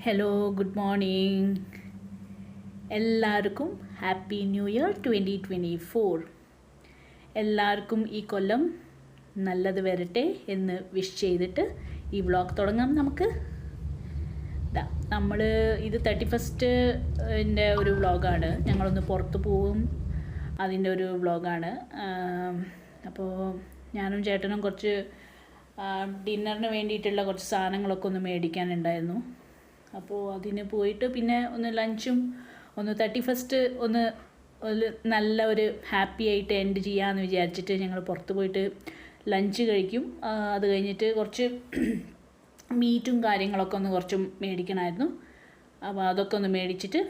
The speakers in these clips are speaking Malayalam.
Hello, good morning. എല്ലാവർക്കും ഹാപ്പി ന്യൂ ഇയർ 2024. എല്ലാവർക്കും ഈ കൊല്ലം നല്ലത് വരട്ടെ എന്ന് വിഷ് ചെയ്തിട്ട് ഈ വ്ളോഗ് തുടങ്ങാം. നമുക്ക് നമ്മൾ ഇത് 31ൻ്റെ ഒരു വ്ളോഗാണ്. ഞങ്ങളൊന്ന് പുറത്ത് പോവും, അതിൻ്റെ ഒരു വ്ളോഗാണ്. അപ്പോൾ ഞാനും ചേട്ടനും കുറച്ച് ഡിന്നറിന് വേണ്ടിയിട്ടുള്ള കുറച്ച് സാധനങ്ങളൊക്കെ ഒന്ന് മേടിക്കാനുണ്ടായിരുന്നു. അപ്പോൾ അതിന് പോയിട്ട് പിന്നെ ഒന്ന് ലഞ്ചും ഒന്ന് 31st ഒന്ന് നല്ല ഒരു ഹാപ്പി ആയിട്ട് എൻഡ് ചെയ്യാമെന്ന് വിചാരിച്ചിട്ട് ഞങ്ങൾ പുറത്ത് പോയിട്ട് ലഞ്ച് കഴിക്കും. അത് കഴിഞ്ഞിട്ട് കുറച്ച് മീറ്റും കാര്യങ്ങളൊക്കെ ഒന്ന് കുറച്ച് മേടിക്കണമായിരുന്നു. അപ്പോൾ അതൊക്കെ ഒന്ന് മേടിച്ചിട്ട്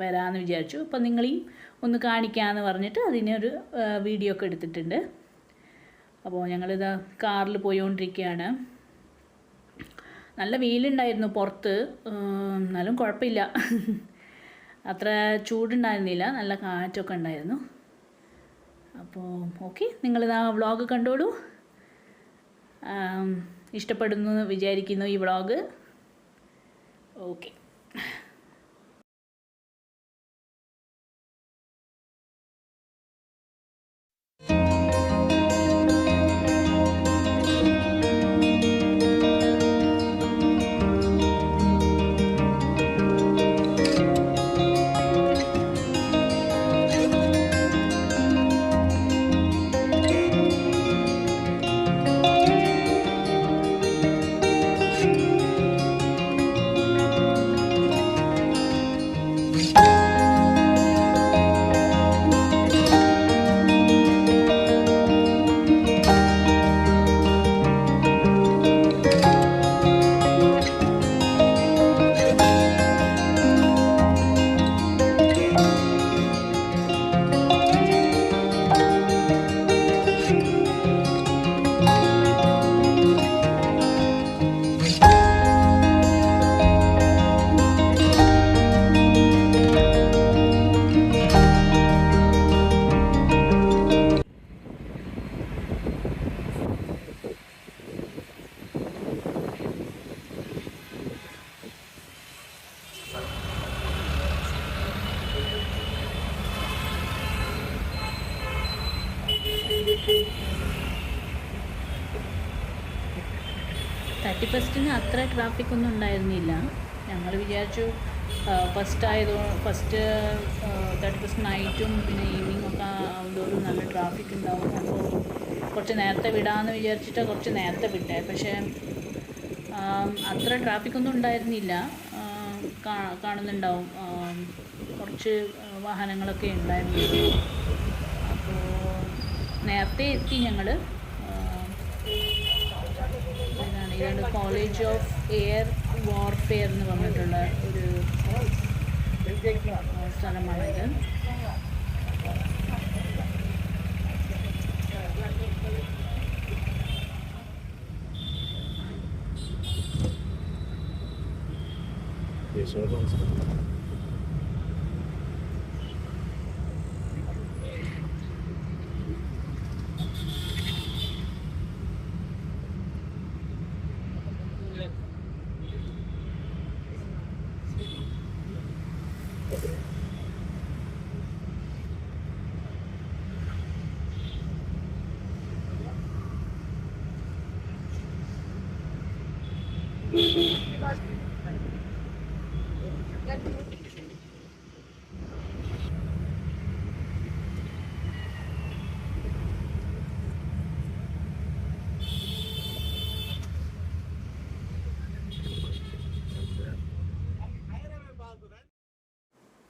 വരാമെന്ന് വിചാരിച്ചു. അപ്പോൾ നിങ്ങളെയും ഒന്ന് കാണിക്കാമെന്ന് പറഞ്ഞിട്ട് അതിനൊരു വീഡിയോ ഒക്കെ എടുത്തിട്ടുണ്ട്. അപ്പോൾ ഞങ്ങളിതാ കാറിൽ പോയിക്കൊണ്ടിരിക്കുകയാണ്. നല്ല വെയിലുണ്ടായിരുന്നു പുറത്ത്, എന്നാലും കുഴപ്പമില്ല, അത്ര ചൂടുണ്ടായിരുന്നില്ല, നല്ല കാറ്റൊക്കെ ഉണ്ടായിരുന്നു. അപ്പോൾ ഓക്കെ, നിങ്ങളിതാ വ്ളോഗ് കണ്ടോളൂ. ഇഷ്ടപ്പെടുന്നു വിചാരിക്കുന്നു ഈ വ്ളോഗ്. ഓക്കെ. തേർട്ടി അത്ര ട്രാഫിക് ഒന്നും ഉണ്ടായിരുന്നില്ല. ഞങ്ങൾ വിചാരിച്ചു ഫസ്റ്റ് 31st നൈറ്റും പിന്നെ ഈവനിങ്ങും ഒക്കെ ആകുമ്പോഴും നല്ല ട്രാഫിക് ഉണ്ടാവും. അപ്പോൾ കുറച്ച് നേരത്തെ വിടാമെന്ന് വിചാരിച്ചിട്ട് കുറച്ച് നേരത്തെ വിട്ടേ. പക്ഷേ അത്ര ട്രാഫിക്കൊന്നും ഉണ്ടായിരുന്നില്ല. കാണുന്നുണ്ടാവും, കുറച്ച് വാഹനങ്ങളൊക്കെ ഉണ്ടായിരുന്നു. അപ്പോൾ നേരത്തെ എത്തി ഞങ്ങൾ. ഇതാണ് കോളേജ് ഓഫ് എയർ വാർഫെയർ എന്ന് പറഞ്ഞിട്ടുള്ള ഒരു സ്ഥലമാണിത്.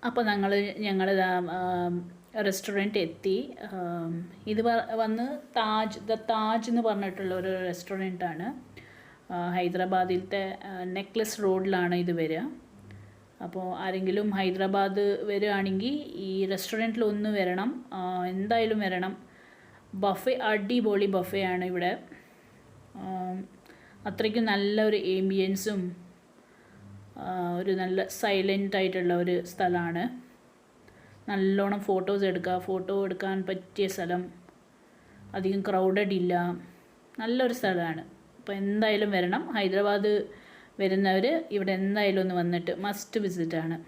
അപ്പോൾ ഞങ്ങൾ റെസ്റ്റോറൻറ്റ് എത്തി. ഇത് വന്ന് താജ് എന്ന് പറഞ്ഞിട്ടുള്ള ഒരു റെസ്റ്റോറൻറ്റാണ്. ഹൈദരാബാദിലത്തെ നെക്ലസ് റോഡിലാണ് ഇത് വരിക. അപ്പോൾ ആരെങ്കിലും ഹൈദരാബാദ് വരികയാണെങ്കിൽ ഈ റെസ്റ്റോറൻറ്റിൽ ഒന്ന് വരണം, എന്തായാലും വരണം. ബഫേ അടിപൊളി ബഫയാണ് ഇവിടെ. അത്രയ്ക്കും നല്ലൊരു ആംബിയൻസും ഒരു നല്ല സൈലൻ്റ് ആയിട്ടുള്ള ഒരു സ്ഥലമാണ്. നല്ലോണം ഫോട്ടോ എടുക്കാൻ പറ്റിയ സ്ഥലം, അധികം ക്രൗഡഡ് ഇല്ല, നല്ലൊരു സ്ഥലമാണ്. അപ്പോൾ എന്തായാലും വരണം. ഹൈദരാബാദ് വരുന്നവർ ഇവിടെ എന്തായാലും ഒന്ന് വന്നിട്ട് മസ്റ്റ് വിസിറ്റാണ്.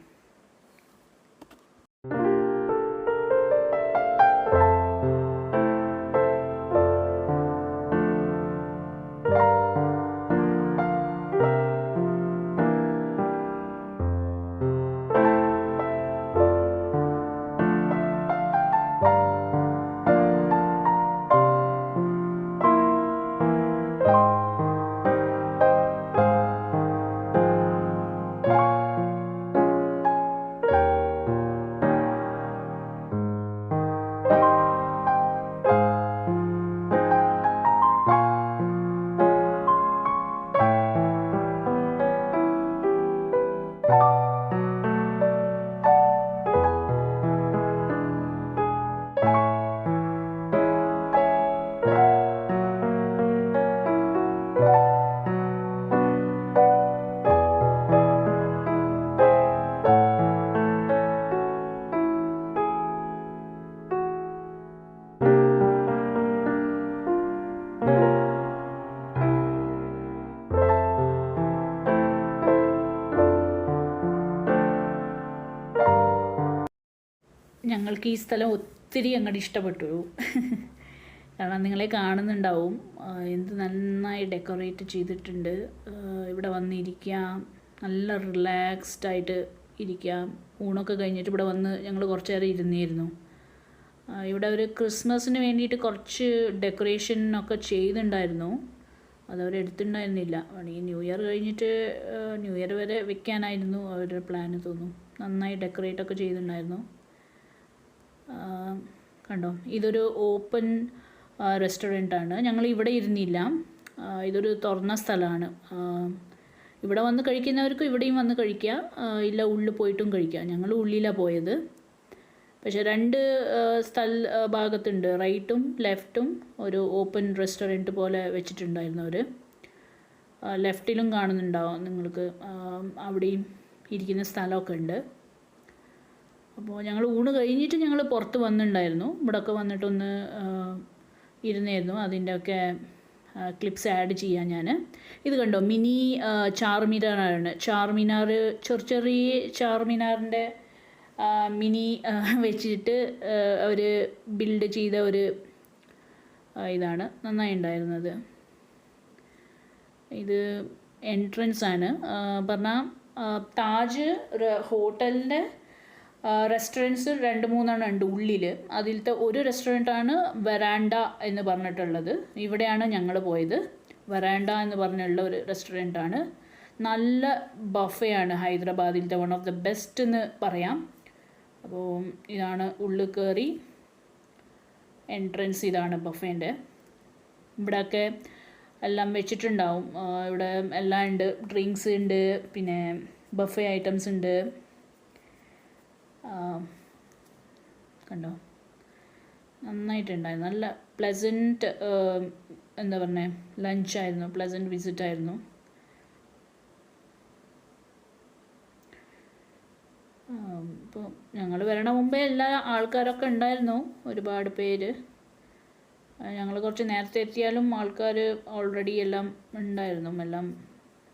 ഞങ്ങൾക്ക് ഈ സ്ഥലം ഒത്തിരി അങ്ങോട്ട് ഇഷ്ടപ്പെട്ടു. കാരണം നിങ്ങളെ കാണുന്നുണ്ടാവും എന്ത് നന്നായി ഡെക്കറേറ്റ് ചെയ്തിട്ടുണ്ട്. ഇവിടെ വന്നിരിക്കാം, നല്ല റിലാക്സ്ഡ് ആയിട്ട് ഇരിക്കാം. ഊണൊക്കെ കഴിഞ്ഞിട്ട് ഇവിടെ വന്ന് ഞങ്ങൾ കുറച്ച് നേരം ഇരുന്നിരുന്നു. ഇവിടെ ഒരു ക്രിസ്മസിന് വേണ്ടിയിട്ട് കുറച്ച് ഡെക്കറേഷനൊക്കെ ചെയ്തിട്ടുണ്ടായിരുന്നു, അതവരെടുത്തിട്ടുണ്ടായിരുന്നില്ല. ഈ ന്യൂ ഇയർ കഴിഞ്ഞിട്ട് ന്യൂ ഇയർ വരെ വെക്കാനായിരുന്നു അവരുടെ പ്ലാന് തോന്നുന്നു. നന്നായി ഡെക്കറേറ്റൊക്കെ ചെയ്തിട്ടുണ്ടായിരുന്നു. കണ്ടോ, ഇതൊരു ഓപ്പൺ റെസ്റ്റോറൻ്റാണ്. ഞങ്ങൾ ഇവിടെ ഇരുന്നില്ല, ഇതൊരു തുറന്ന സ്ഥലമാണ്. ഇവിടെ വന്ന് കഴിക്കുന്നവർക്ക് ഇവിടെയും വന്ന് കഴിക്കാം, ഇല്ല ഉള്ളിൽ പോയിട്ടും കഴിക്കാം. ഞങ്ങൾ ഉള്ളിലാണ് പോയത്. പക്ഷേ രണ്ട് ഭാഗത്തുണ്ട്, റൈറ്റും ലെഫ്റ്റും ഒരു ഓപ്പൺ റെസ്റ്റോറൻറ്റ് പോലെ വെച്ചിട്ടുണ്ടായിരുന്നു അവർ. ലെഫ്റ്റിലും കാണുന്നുണ്ടാവും നിങ്ങൾക്ക്, അവിടെയും ഇരിക്കുന്ന സ്ഥലമൊക്കെ ഉണ്ട്. അപ്പോൾ ഞങ്ങൾ ഊണ് കഴിഞ്ഞിട്ട് ഞങ്ങൾ പുറത്ത് വന്നിട്ടുണ്ടായിരുന്നു. ഇവിടെയൊക്കെ വന്നിട്ടൊന്ന് ഇരുന്നായിരുന്നു. അതിൻ്റെയൊക്കെ ക്ലിപ്സ് ആഡ് ചെയ്യാൻ ഞാൻ. ഇത് കണ്ടോ, മിനി ചാർമിനാറാണ്. ചാർമിനാർ ചെറിയ ചാർമിനാറിൻ്റെ മിനി വെച്ചിട്ട് അവർ ബിൽഡ് ചെയ്ത ഒരു ഇതാണ്, നന്നായി ഉണ്ടായിരുന്നത്. ഇത് എൻട്രൻസ് ആണ്. പറഞ്ഞാൽ താജ് ഹോട്ടലിൻ്റെ റെസ്റ്റോറൻറ്റ്സ് 2-3 ഉണ്ട് ഉള്ളിൽ. അതിലത്തെ ഒരു റെസ്റ്റോറൻറ്റാണ് വരാൻഡ എന്ന് പറഞ്ഞിട്ടുള്ളത്. ഇവിടെയാണ് ഞങ്ങൾ പോയത്. വരാൻഡ എന്ന് പറഞ്ഞുള്ള ഒരു റെസ്റ്റോറൻറ്റാണ്. നല്ല ബഫയാണ്, ഹൈദരാബാദിലത്തെ വൺ ഓഫ് ദ ബെസ്റ്റ് എന്ന് പറയാം. അപ്പോൾ ഇതാണ് ഉള്ളിൽ കയറി എൻട്രൻസ്, ഇതാണ് ബഫേൻ്റെ. ഇവിടെയൊക്കെ എല്ലാം വെച്ചിട്ടുണ്ടാവും. ഇവിടെ എല്ലാം ഉണ്ട്, ഡ്രിങ്ക്സ് ഉണ്ട്, പിന്നെ ബഫേ ഐറ്റംസ് ഉണ്ട്. കണ്ടോ, നന്നായിട്ടുണ്ടായിരുന്നു. നല്ല പ്ലസൻറ്റ് എന്താ പറയുക, ലഞ്ചായിരുന്നു, പ്ലസൻറ്റ് വിസിറ്റായിരുന്നു. ഇപ്പോൾ ഞങ്ങൾ വരണ മുമ്പേ എല്ലാ ആൾക്കാരൊക്കെ ഉണ്ടായിരുന്നു, ഒരുപാട് പേര്. ഞങ്ങൾ കുറച്ച് നേരത്തെ എത്തിയാലും ആൾക്കാർ ഓൾറെഡി എല്ലാം ഉണ്ടായിരുന്നു,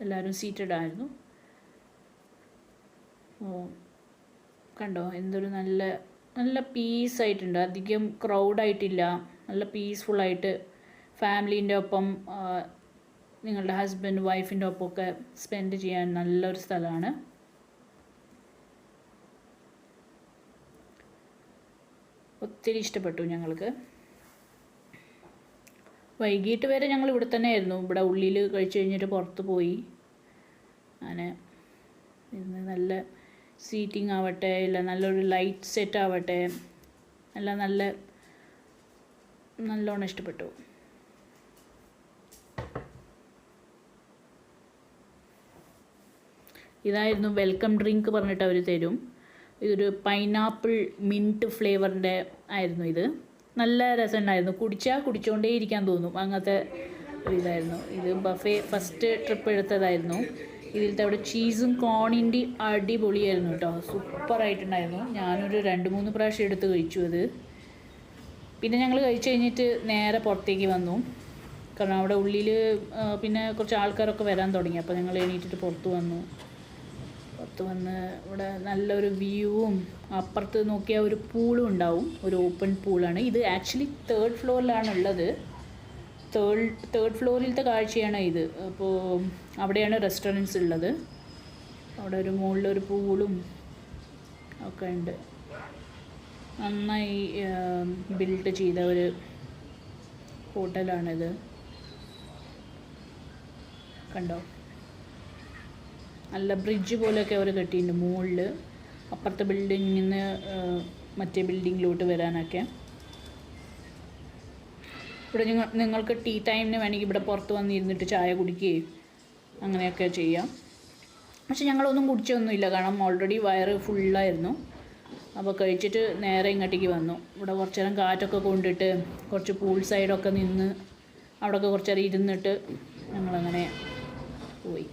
എല്ലാവരും സീറ്റഡ് ആയിരുന്നു. കണ്ടോ, എന്തൊരു നല്ല പീസായിട്ടുണ്ട്. അധികം ക്രൗഡായിട്ടില്ല, നല്ല പീസ്ഫുള്ളായിട്ട് ഫാമിലീൻ്റെ ഒപ്പം നിങ്ങളുടെ ഹസ്ബൻഡ് വൈഫിൻ്റെ ഒപ്പമൊക്കെ സ്പെൻഡ് ചെയ്യാൻ നല്ലൊരു സ്ഥലമാണ്. ഒത്തിരി ഇഷ്ടപ്പെട്ടു ഞങ്ങൾക്ക്. വൈകിട്ട് വരെ ഞങ്ങൾ ഇവിടെ തന്നെ ആയിരുന്നു. ഇവിടെ ഉള്ളിൽ കഴിച്ച് കഴിഞ്ഞിട്ട് പുറത്ത് പോയി. അങ്ങനെ ഇരുന്ന് നല്ല സീറ്റിംഗ് ആവട്ടെ, ഇല്ല നല്ലൊരു ലൈറ്റ് സെറ്റ് ആവട്ടെ, എല്ലാം നല്ലോണം ഇഷ്ടപ്പെട്ടു. ഇതായിരുന്നു വെൽക്കം ഡ്രിങ്ക് പറഞ്ഞിട്ട് അവർ തരും. ഇതൊരു പൈനാപ്പിൾ മിൻറ്റ് ഫ്ലേവറിൻ്റെ ആയിരുന്നു. ഇത് നല്ല രസമുണ്ടായിരുന്നു, കുടിച്ചുകൊണ്ടേ ഇരിക്കാൻ തോന്നും, അങ്ങനത്തെ ഒരു ഇതായിരുന്നു. ഇത് ബഫേ ഫസ്റ്റ് ട്രിപ്പ് എടുത്തതായിരുന്നു. ഇതിലത്തെ അവിടെ ചീസും കോണിൻ്റെ അടിപൊളിയായിരുന്നു കേട്ടോ, സൂപ്പറായിട്ടുണ്ടായിരുന്നു. ഞാനൊരു 2-3 പ്രാവശ്യം എടുത്ത് കഴിച്ചു അത്. പിന്നെ ഞങ്ങൾ കഴിച്ച് കഴിഞ്ഞിട്ട് നേരെ പുറത്തേക്ക് വന്നു. കാരണം അവിടെ ഉള്ളിൽ പിന്നെ കുറച്ച് ആൾക്കാരൊക്കെ വരാൻ തുടങ്ങി. അപ്പോൾ ഞങ്ങൾ എണീറ്റിട്ട് പുറത്ത് വന്നു. പുറത്ത് വന്ന് ഇവിടെ നല്ലൊരു വ്യൂവും അപ്പുറത്ത് നോക്കിയാൽ ഒരു പൂളും ഉണ്ടാവും. ഒരു ഓപ്പൺ പൂളാണ് ഇത്. ആക്ച്വലി 3rd ഫ്ലോറിലാണ് ഉള്ളത്. തേർഡ് ഫ്ലോറിലത്തെ കാഴ്ചയാണ് ഇത്. അപ്പോൾ അവിടെയാണ് റെസ്റ്റോറൻറ്റ്സ് ഉള്ളത്. അവിടെ ഒരു മുകളിലൊരു പൂളും ഒക്കെ ഉണ്ട്. നന്നായി ബിൽഡ് ചെയ്ത ഒരു ഹോട്ടലാണിത്. കണ്ടോ, നല്ല ബ്രിഡ്ജ് പോലെയൊക്കെ അവർ കെട്ടിയിട്ടുണ്ട് മുകളിൽ, അപ്പുറത്തെ ബിൽഡിങ്ങിൽ നിന്ന് മറ്റേ ബിൽഡിങ്ങിലോട്ട് വരാനൊക്കെ. ഇവിടെ നിങ്ങൾക്ക് ടീ ടൈമിന് വേണമെങ്കിൽ ഇവിടെ പുറത്ത് വന്നിരുന്നിട്ട് ചായ കുടിക്കുകയും അങ്ങനെയൊക്കെ ചെയ്യാം. പക്ഷെ ഞങ്ങളൊന്നും കുടിച്ചൊന്നുമില്ല, കാരണം ഓൾറെഡി വയറ് ഫുള്ളായിരുന്നു. അപ്പോൾ കഴിച്ചിട്ട് നേരെ ഇങ്ങോട്ടേക്ക് വന്നു. ഇവിടെ കുറച്ച് നേരം കാറ്റൊക്കെ കൊണ്ടിട്ട് കുറച്ച് പൂൾ സൈഡൊക്കെ നിന്ന് അവിടെയൊക്കെ കുറച്ച് നേരം ഇരുന്നിട്ട് ഞങ്ങളങ്ങനെ പോയി.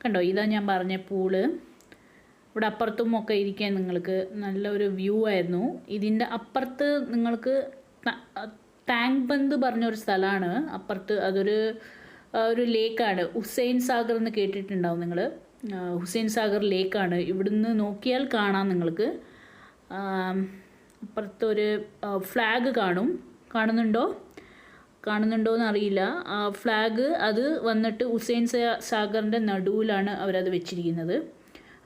കണ്ടോ, ഇതാ ഞാൻ പറഞ്ഞ പൂള്. ഇവിടെ അപ്പുറത്തും ഒക്കെ ഇരിക്കാൻ നിങ്ങൾക്ക് നല്ലൊരു വ്യൂ ആയിരുന്നു. ഇതിൻ്റെ അപ്പുറത്ത് നിങ്ങൾക്ക് ടാങ്ക് ബന്ദ് പറഞ്ഞൊരു സ്ഥലമാണ് അപ്പുറത്ത്. ഒരു ലേക്കാണ്, ഹുസൈൻ സാഗർ എന്ന് കേട്ടിട്ടുണ്ടാവും നിങ്ങൾ. ഹുസൈൻ സാഗർ ലേക്കാണ്. ഇവിടുന്ന് നോക്കിയാൽ കാണാം നിങ്ങൾക്ക്. അപ്പുറത്തൊരു ഫ്ലാഗ് കാണുന്നുണ്ടോയെന്ന് അറിയില്ല. ഫ്ലാഗ് അത് വന്നിട്ട് ഹുസൈൻ സാഗറിൻ്റെ നടുവിലാണ് അവരത് വെച്ചിരിക്കുന്നത്.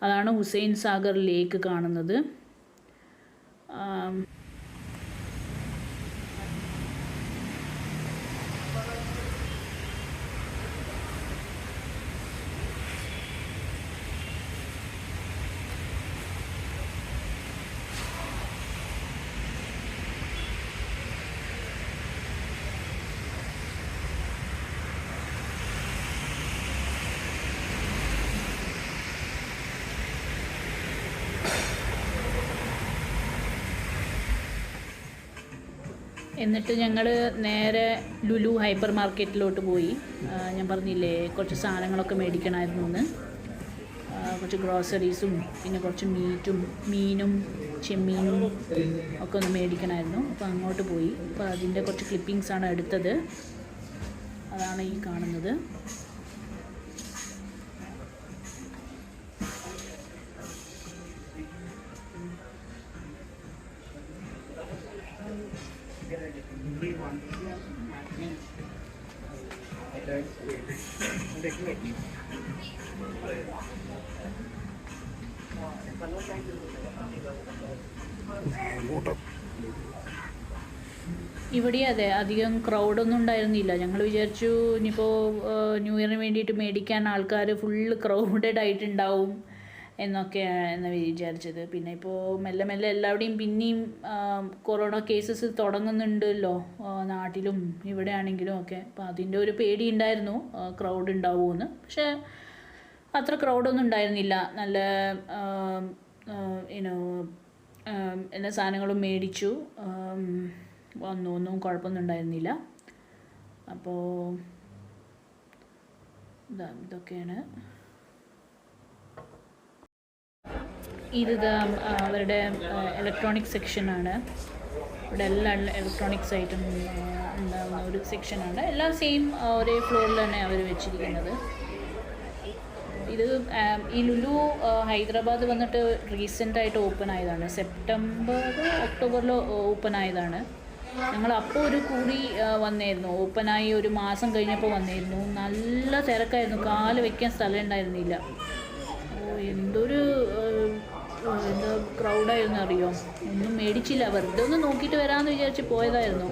അതാണ് ഹുസൈൻ സാഗർ ലേക്ക് കാണുന്നത്. എന്നിട്ട് ഞങ്ങൾ നേരെ ലുലു ഹൈപ്പർ മാർക്കറ്റിലോട്ട് പോയി. ഞാൻ പറഞ്ഞില്ലേ കുറച്ച് സാധനങ്ങളൊക്കെ മേടിക്കണമായിരുന്നു എന്ന്. കുറച്ച് ഗ്രോസറീസും പിന്നെ കുറച്ച് മീനും ചെമ്മീനും ഒക്കെ ഒന്ന് മേടിക്കണമായിരുന്നു. അപ്പോൾ അങ്ങോട്ട് പോയി. അപ്പോൾ അതിൻ്റെ കുറച്ച് ക്ലിപ്പിങ്സാണ് എടുത്തത്. അതാണ് ഈ കാണുന്നത്. ഇവിടെ അതെ, അധികം ക്രൗഡൊന്നും ഉണ്ടായിരുന്നില്ല. ഞങ്ങൾ വിചാരിച്ചു ഇനിയിപ്പോൾ ന്യൂ ഇയറിന് വേണ്ടിയിട്ട് മേടിക്കാൻ ആൾക്കാർ ഫുള്ള് ക്രൗഡഡ് ആയിട്ടുണ്ടാവും എന്നൊക്കെയാണ് വിചാരിച്ചത്. പിന്നെ ഇപ്പോൾ മെല്ലെ മെല്ലെ എല്ലാവിടെയും പിന്നെയും കൊറോണ കേസസ് തുടങ്ങുന്നുണ്ടല്ലോ, നാട്ടിലും ഇവിടെ ആണെങ്കിലും ഒക്കെ. അപ്പോൾ അതിൻ്റെ ഒരു പേടി ഉണ്ടായിരുന്നു ക്രൗഡ് ഉണ്ടാവുമെന്ന്. പക്ഷേ അത്ര ക്രൗഡൊന്നും ഉണ്ടായിരുന്നില്ല. നല്ല എല്ലാ സാധനങ്ങളും മേടിച്ചു വന്നു, ഒന്നും കുഴപ്പമൊന്നും ഉണ്ടായിരുന്നില്ല. അപ്പോൾ ഇതൊക്കെയാണ്. ഇത് അവരുടെ ഇലക്ട്രോണിക് സെക്ഷനാണ്. ഇവിടെ എല്ലാ ഇലക്ട്രോണിക്സ് ഐറ്റം ഉണ്ടാകുന്ന ഒരു സെക്ഷനാണ്. എല്ലാം സെയിം ഒരേ ഫ്ലോറിൽ തന്നെ അവർ വെച്ചിരിക്കുന്നത്. ഇത് ഈ ലുലു ഹൈദരാബാദ് വന്നിട്ട് റീസെൻ്റായിട്ട് ഓപ്പൺ ആയതാണ്. ഒക്ടോബറിൽ ഓപ്പൺ ആയതാണ്. ഞങ്ങൾ അപ്പോൾ ഒരു കൂടി വന്നായിരുന്നു. ഓപ്പണായി ഒരു മാസം കഴിഞ്ഞപ്പോൾ വന്നായിരുന്നു. നല്ല തിരക്കായിരുന്നു, കാല് വയ്ക്കാൻ സ്ഥലം ഉണ്ടായിരുന്നില്ല. എന്തൊരു എന്താ ക്രൗഡായിരുന്നു അറിയോ. ഒന്നും മേടിച്ചില്ല, വെറുതെ ഒന്ന് നോക്കിയിട്ട് വരാമെന്ന് വിചാരിച്ച് പോയതായിരുന്നു.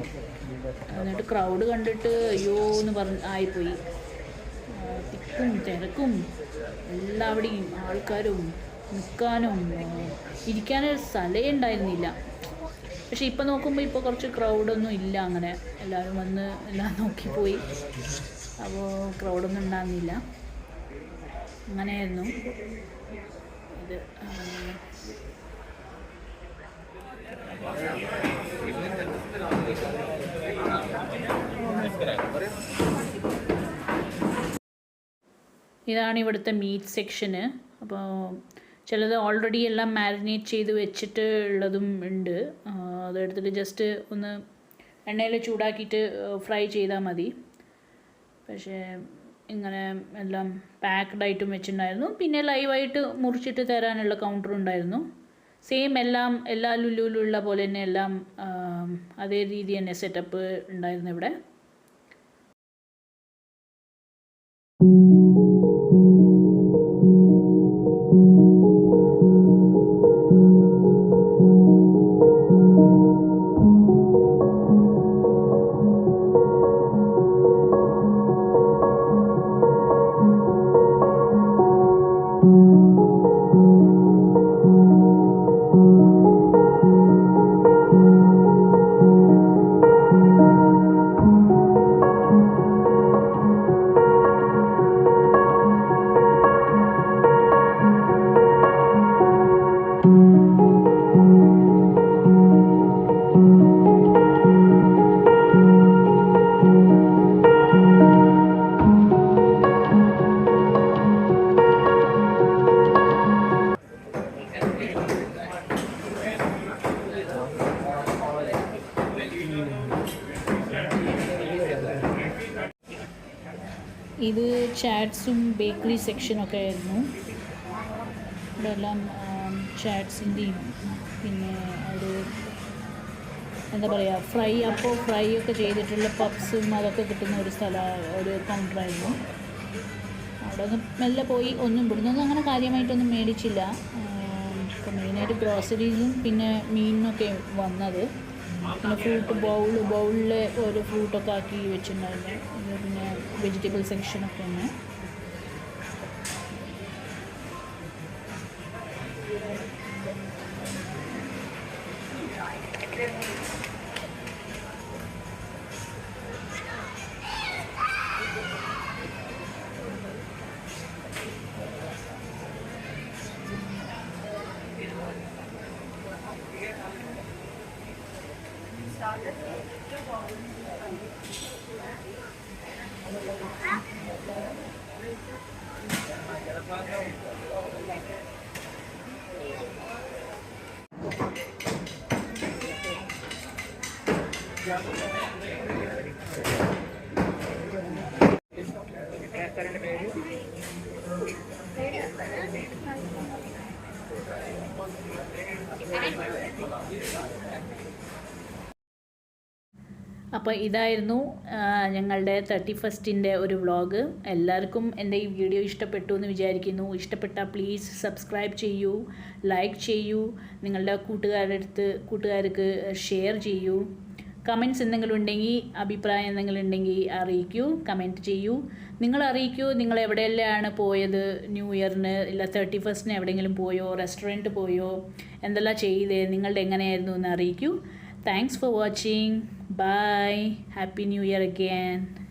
എന്നിട്ട് ക്രൗഡ് കണ്ടിട്ട് അയ്യോ എന്ന് ആയിപ്പോയി. തിക്കും തിരക്കും എല്ലാവിടെയും ആൾക്കാരും, നിൽക്കാനും ഇരിക്കാനൊരു സ്ഥലമേ ഉണ്ടായിരുന്നില്ല. പക്ഷെ ഇപ്പം നോക്കുമ്പോൾ ഇപ്പോൾ കുറച്ച് ക്രൗഡൊന്നും ഇല്ല. അങ്ങനെ എല്ലാവരും വന്ന് എല്ലാം നോക്കിപ്പോയി. അപ്പോൾ ക്രൗഡൊന്നും ഉണ്ടാകുന്നില്ല. അങ്ങനെയായിരുന്നു ഇത്. ഇതാണ് ഇവിടുത്തെ മീറ്റ് സെക്ഷന്. അപ്പോൾ ചിലത് ഓൾറെഡി എല്ലാം മാരിനേറ്റ് ചെയ്ത് വെച്ചിട്ട് ഉള്ളതും ഉണ്ട്. അതെടുത്തിട്ട് ജസ്റ്റ് ഒന്ന് എണ്ണയിൽ ചൂടാക്കിയിട്ട് ഫ്രൈ ചെയ്താൽ മതി. പക്ഷേ ഇങ്ങനെ എല്ലാം പാക്ക്ഡായിട്ടും വെച്ചിട്ടുണ്ടായിരുന്നു. പിന്നെ ലൈവായിട്ട് മുറിച്ചിട്ട് തരാനുള്ള കൗണ്ടറും ഉണ്ടായിരുന്നു. സെയിം എല്ലാ ലുലുവിലുള്ള പോലെ തന്നെ എല്ലാം അതേ രീതി തന്നെ സെറ്റപ്പ് ഉണ്ടായിരുന്നു ഇവിടെ. ഇത് ചാറ്റ്സും ബേക്കറി സെക്ഷനൊക്കെ ആയിരുന്നു. ഇവിടെ എല്ലാം ചാറ്റ്സിൻ്റെയും പിന്നെ ഒരു എന്താ പറയുക ഫ്രൈ ഒക്കെ ചെയ്തിട്ടുള്ള പപ്സും അതൊക്കെ കിട്ടുന്ന ഒരു ഒരു കൗണ്ടറായിരുന്നു. അവിടെ ഒന്ന് മെല്ലെ പോയി ഇവിടുന്നൊന്നും അങ്ങനെ കാര്യമായിട്ടൊന്നും മേടിച്ചില്ല. ഇപ്പോൾ മെയിനായിട്ട് ഗ്രോസറീസും പിന്നെ മീനിനൊക്കെ വന്നത്. പിന്നെ ബൗളിൽ ഒരു ഫ്രൂട്ടൊക്കെ ആക്കി വെച്ചിട്ടുണ്ടായിരുന്നു. പിന്നെ വെജിറ്റബിൾ സെക്ഷനൊക്കെ തന്നെ. അപ്പോൾ ഇതായിരുന്നു ഞങ്ങളുടെ 31st ഒരു വ്ളോഗ്. എല്ലാവർക്കും എൻ്റെ ഈ വീഡിയോ ഇഷ്ടപ്പെട്ടു എന്ന് വിചാരിക്കുന്നു. ഇഷ്ടപ്പെട്ടാൽ പ്ലീസ് സബ്സ്ക്രൈബ് ചെയ്യൂ, ലൈക്ക് ചെയ്യൂ, നിങ്ങളുടെ കൂട്ടുകാർക്ക് ഷെയർ ചെയ്യൂ. കമൻറ്റ്സ് എന്തെങ്കിലും ഉണ്ടെങ്കിൽ, അഭിപ്രായം എന്തെങ്കിലും ഉണ്ടെങ്കിൽ അറിയിക്കൂ, കമൻറ്റ് ചെയ്യൂ. നിങ്ങൾ അറിയിക്കൂ നിങ്ങൾ എവിടെയെല്ലാം പോയത് ന്യൂ ഇയറിന്, ഇല്ല 31st എവിടെയെങ്കിലും പോയോ, റെസ്റ്റോറൻറ്റ് പോയോ, എന്തെല്ലാം ചെയ്തേ, നിങ്ങളുടെ എങ്ങനെയായിരുന്നു എന്ന് അറിയിക്കൂ. Thanks for watching. Bye. Happy New Year again.